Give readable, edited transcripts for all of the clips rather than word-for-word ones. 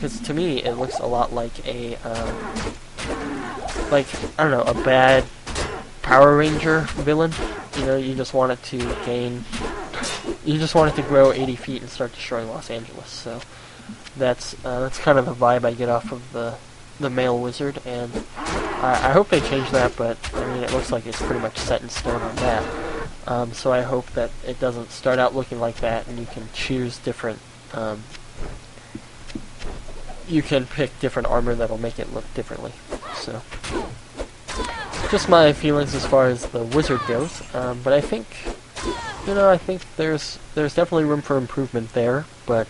because to me it looks a lot like a like, I don't know, a bad Power Ranger villain. You know, you just want it to grow 80 feet and start destroying Los Angeles. So that's kind of the vibe I get off of the male wizard, and I hope they change that. But I mean, it looks like it's pretty much set in stone on that. So I hope that it doesn't start out looking like that, and you can choose different. You can pick different armor that'll make it look differently. So, just my feelings as far as the wizard goes. But I think, I think there's definitely room for improvement there. But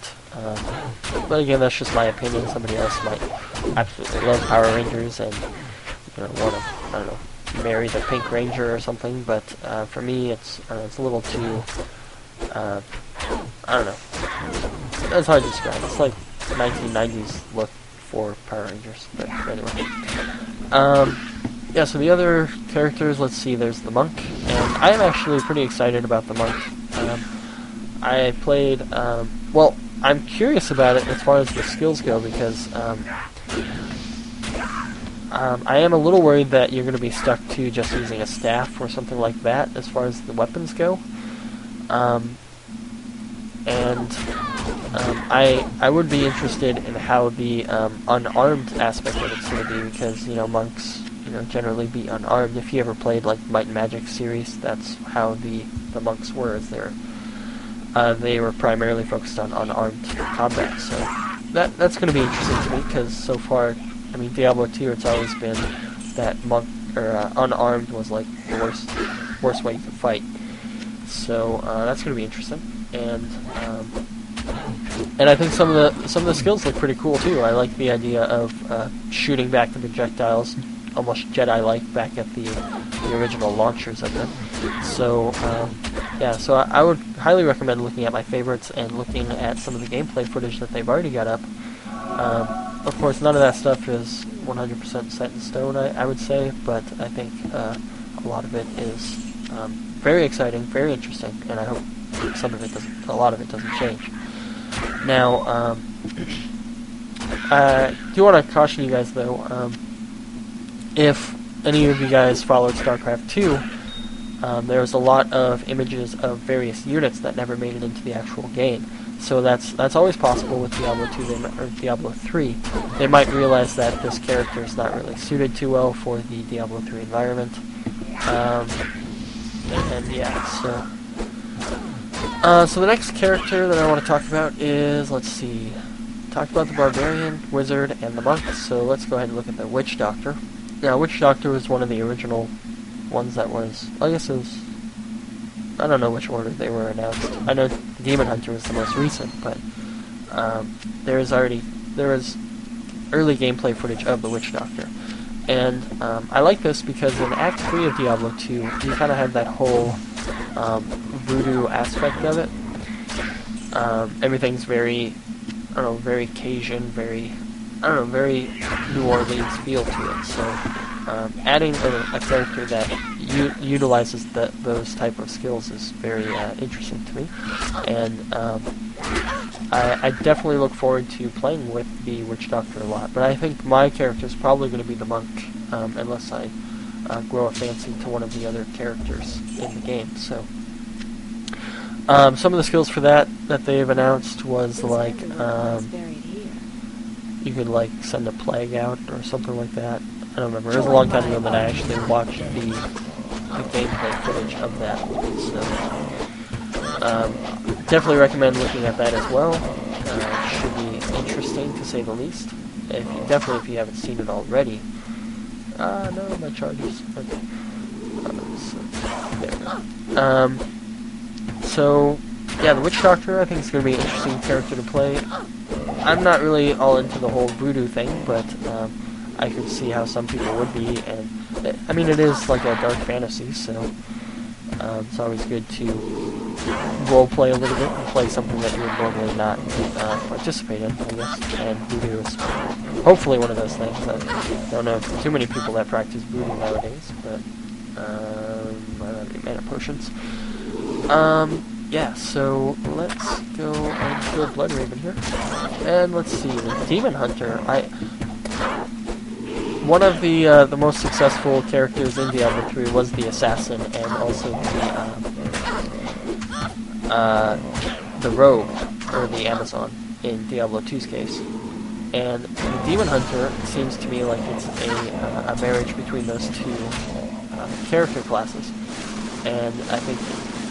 again, that's just my opinion. Somebody else might absolutely love Power Rangers and want to, I don't know, marry the Pink Ranger or something. But for me, it's a little too. I don't know. That's hard to describe. It's like 1990s look for Power Rangers, but anyway. Yeah, so the other characters, let's see, there's the monk, and I am actually pretty excited about the monk. I played, well, I'm curious about it as far as the skills go, because I am a little worried that you're going to be stuck to just using a staff or something like that as far as the weapons go. I would be interested in how the unarmed aspect of it's going to be, because monks generally be unarmed. If you ever played like Might and Magic series, that's how the monks were. They were primarily focused on unarmed combat. So that's going to be interesting to me, because so far, I mean, Diablo 2, it's always been that monk or unarmed was like the worst way you could fight. So that's going to be interesting. And I think some of the skills look pretty cool too. I like the idea of shooting back the projectiles, almost Jedi-like, back at the original launchers of them. So yeah, so I would highly recommend looking at my favorites and looking at some of the gameplay footage that they've already got up. Of course, none of that stuff is 100% set in stone, I would say, but I think a lot of it is very exciting, very interesting, and I hope a lot of it doesn't change. Now, I do want to caution you guys, though, if any of you guys followed StarCraft 2, there was a lot of images of various units that never made it into the actual game. So that's always possible with Diablo 2 or Diablo 3. They might realize that this character is not really suited too well for the Diablo 3 environment. And yeah, so the next character that I want to talk about is, let's see, talked about the Barbarian, Wizard, and the Monk, so let's go ahead and look at the Witch Doctor. Now, Witch Doctor was one of the original ones that was, I guess it was, I don't know which order they were announced. I know Demon Hunter was the most recent, but there was early gameplay footage of the Witch Doctor. And I like this because in Act 3 of Diablo 2, you kind of have that whole voodoo aspect of it. Everything's very, I don't know, very Cajun, very New Orleans feel to it. So adding a character that utilizes those type of skills is very interesting to me. And I definitely look forward to playing with the Witch Doctor a lot. But I think my character is probably going to be the Monk, unless I grow a fancy to one of the other characters in the game. So some of the skills for that they've announced was like you could like send a plague out or something like that. I don't remember. It was a long time ago that I actually watched the gameplay footage of that. So definitely recommend looking at that as well. It should be interesting to say the least. If you haven't seen it already. No, my charges. Okay. There we go. So yeah, the Witch Doctor I think is going to be an interesting character to play. I'm not really all into the whole voodoo thing, but I could see how some people would be, and I mean it is like a dark fantasy, so it's always good to role play a little bit and play something that you would normally not participate in, I guess. And voodoo is hopefully one of those things. I don't know too many people that practice voodoo nowadays, but I don't have any mana potions. yeah, so let's go and kill Bloodraven here. And let's see, the Demon Hunter. One of the most successful characters in Diablo 3 was the Assassin, and also the Rogue, or the Amazon, in Diablo 2's case. And the Demon Hunter seems to me like it's a marriage between those two character classes. And I think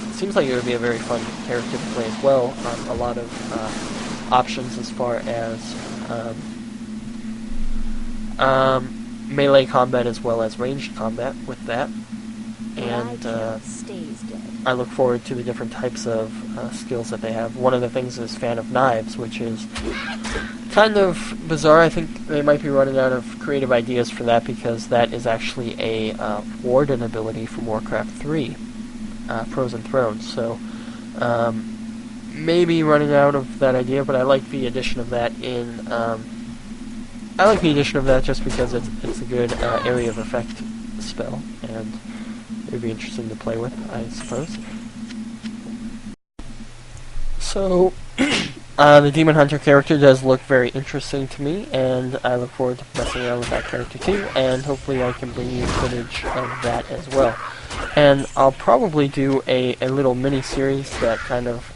it seems like it would be a very fun character to play as well. A lot of options as far as melee combat as well as ranged combat with that. And I look forward to the different types of skills that they have. One of the things is Fan of Knives, which is kind of bizarre. I think they might be running out of creative ideas for that because that is actually a Warden ability from Warcraft 3, Pros and Thrones. So maybe running out of that idea, but I like the addition of that in. I like the addition of that just because it's a good area of effect spell, and it would be interesting to play with, I suppose. So, the Demon Hunter character does look very interesting to me, and I look forward to messing around with that character too, and hopefully I can bring you footage of that as well. And I'll probably do a little mini-series that kind of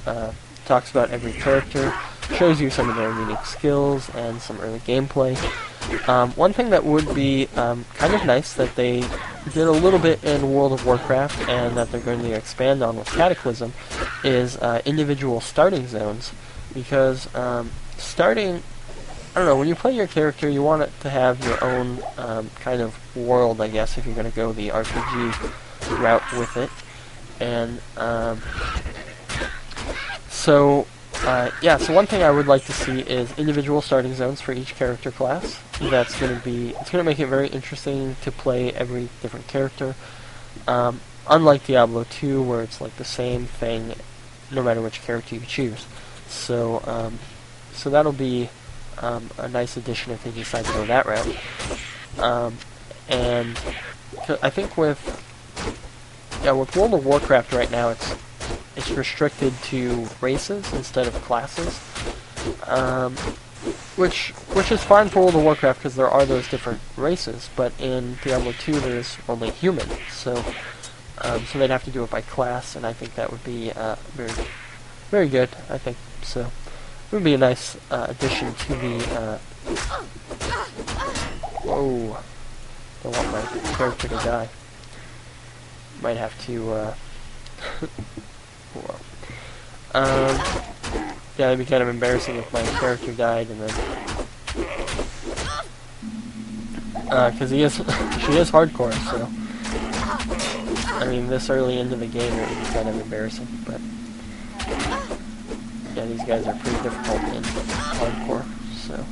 talks about every character, shows you some of their unique skills and some early gameplay. One thing that would be kind of nice that they did a little bit in World of Warcraft and that they're going to expand on with Cataclysm is individual starting zones, because starting, I don't know, when you play your character you want it to have your own kind of world, I guess, if you're going to go the RPG route with it. And so one thing I would like to see is individual starting zones for each character class. It's going to make it very interesting to play every different character. Unlike Diablo 2, where it's like the same thing no matter which character you choose. So that'll be a nice addition if they decide to go that route. And I think with World of Warcraft right now, it's restricted to races instead of classes, which is fine for World of Warcraft because there are those different races. But in Diablo 2, there's only humans, so they'd have to do it by class, and I think that would be very, very good. I think so. It would be a nice addition to the. Whoa! Don't want my character to die. Might have to. Yeah, it'd be kind of embarrassing if my character died and then... because she is hardcore, so... I mean, this early into the game it would be kind of embarrassing, but... Yeah, these guys are pretty difficult in hardcore, so...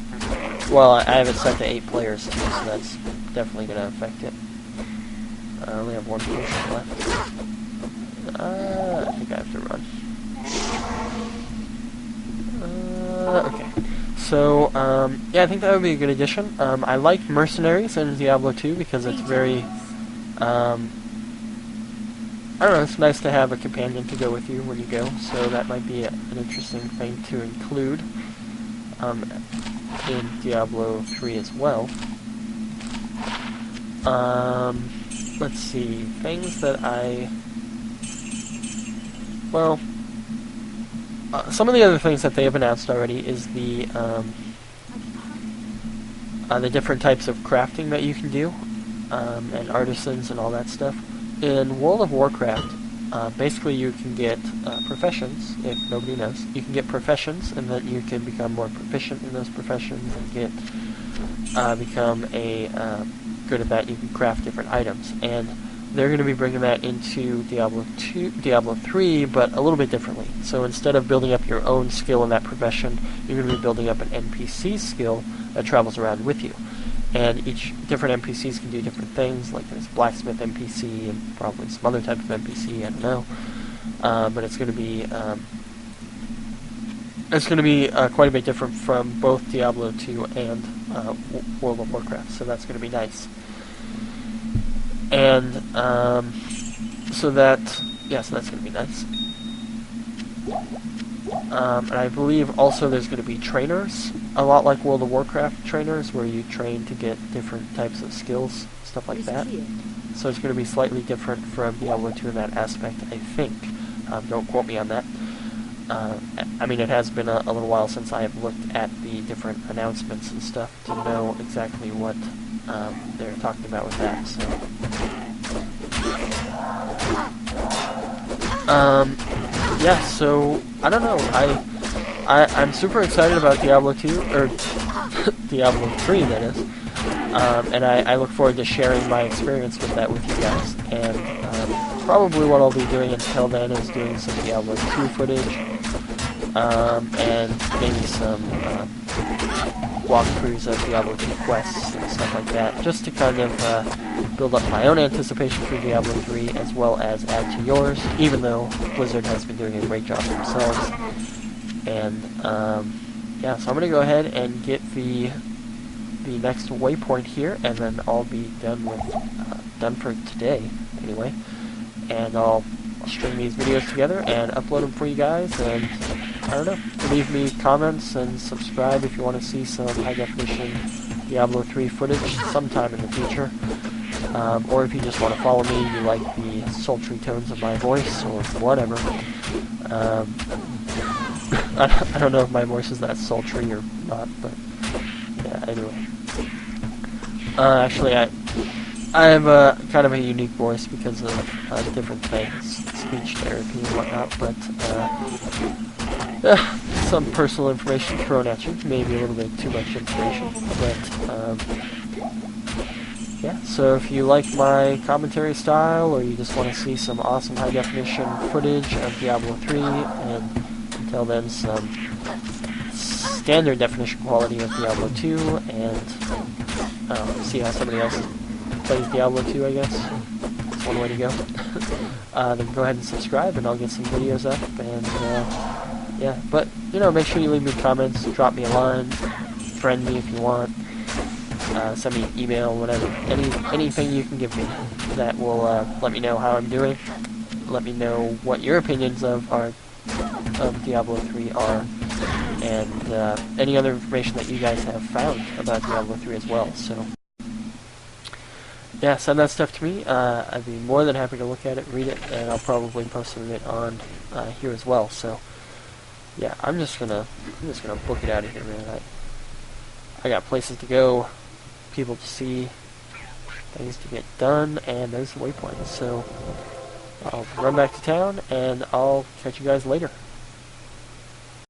Well, I have it set to 8 players too, so that's definitely going to affect it. I only have 1 person left. I think I have to run. Okay. So, yeah, I think that would be a good addition. I like mercenaries in Diablo 2 because it's very, I don't know, it's nice to have a companion to go with you when you go, so that might be an interesting thing to include in Diablo 3 as well. Let's see, things that well, some of the other things that they have announced already is the different types of crafting that you can do, and artisans and all that stuff. In World of Warcraft, basically you can get professions, if nobody knows. You can get professions, and then you can become more proficient in those professions and become good at that. You can craft different items, and they're going to be bringing that into Diablo 3, but a little bit differently. So instead of building up your own skill in that profession, you're going to be building up an NPC skill that travels around with you. And each different NPCs can do different things, like there's a blacksmith NPC and probably some other type of NPC, I don't know. But it's going to be quite a bit different from both Diablo 2 and World of Warcraft, so that's going to be nice. And so that's going to be nice. And I believe also there's going to be trainers, a lot like World of Warcraft trainers, where you train to get different types of skills, stuff like that. So it's going to be slightly different from Diablo 2 in that aspect, I think. Don't quote me on that. I mean, it has been a little while since I have looked at the different announcements and stuff to know exactly what they're talking about with that. So, yeah. So I don't know. I'm super excited about Diablo 2 or Diablo 3, that is. And I look forward to sharing my experience with that with you guys. And probably what I'll be doing until then is doing some Diablo 2 footage, and maybe some walkthroughs of Diablo 2 quests and stuff like that, just to kind of build up my own anticipation for Diablo 3 as well as add to yours, even though Blizzard has been doing a great job themselves. And yeah, so I'm going to go ahead and get the next waypoint here, and then I'll be done with done for today anyway. And I'll string these videos together and upload them for you guys. And I don't know, leave me comments and subscribe if you want to see some high definition Diablo 3 footage sometime in the future. Or if you just want to follow me, you like the sultry tones of my voice or whatever. I don't know if my voice is that sultry or not, but yeah, anyway. Actually, I have a kind of a unique voice because of different things, speech therapy and whatnot, but some personal information thrown at you, maybe a little bit too much information, but yeah, so if you like my commentary style, or you just want to see some awesome high definition footage of Diablo 3, and until then some standard definition quality of Diablo 2, and see how somebody else plays Diablo 2, I guess. That's one way to go. Then go ahead and subscribe, and I'll get some videos up, and yeah, but, you know, make sure you leave me comments, drop me a line, friend me if you want, send me an email, whatever, anything you can give me that will let me know how I'm doing, let me know what your opinions of Diablo 3 are, and any other information that you guys have found about Diablo 3 as well. So yeah, send that stuff to me. I'd be more than happy to look at it, read it, and I'll probably post it on here as well. So yeah, I'm just gonna book it out of here, man. I got places to go, people to see, things to get done, and there's the waypoint. So I'll run back to town, and I'll catch you guys later.